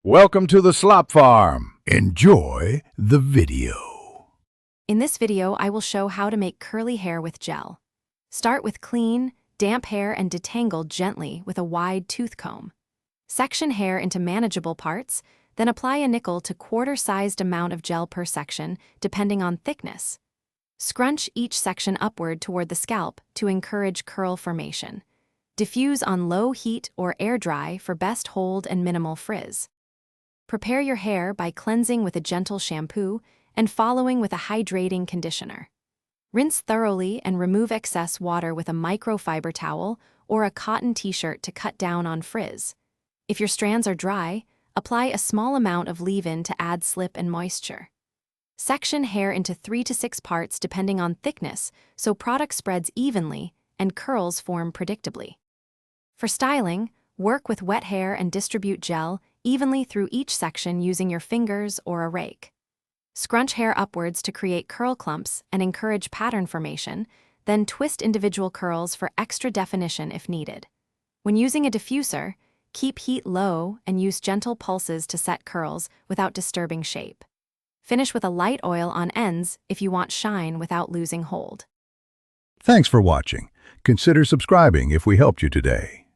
Welcome to the Slop Farm. Enjoy the video. In this video, I will show how to make curly hair with gel. Start with clean, damp hair and detangle gently with a wide tooth comb. Section hair into manageable parts, then apply a nickel to quarter-sized amount of gel per section, depending on thickness. Scrunch each section upward toward the scalp to encourage curl formation. Diffuse on low heat or air dry for best hold and minimal frizz. Prepare your hair by cleansing with a gentle shampoo and following with a hydrating conditioner. Rinse thoroughly and remove excess water with a microfiber towel or a cotton t-shirt to cut down on frizz. If your strands are dry, apply a small amount of leave-in to add slip and moisture. Section hair into 3 to 6 parts depending on thickness so product spreads evenly and curls form predictably. For styling, work with wet hair and distribute gel evenly through each section using your fingers or a rake. Scrunch hair upwards to create curl clumps and encourage pattern formation, then twist individual curls for extra definition if needed. When using a diffuser, keep heat low and use gentle pulses to set curls without disturbing shape. Finish with a light oil on ends if you want shine without losing hold. Thanks for watching. Consider subscribing if we helped you today.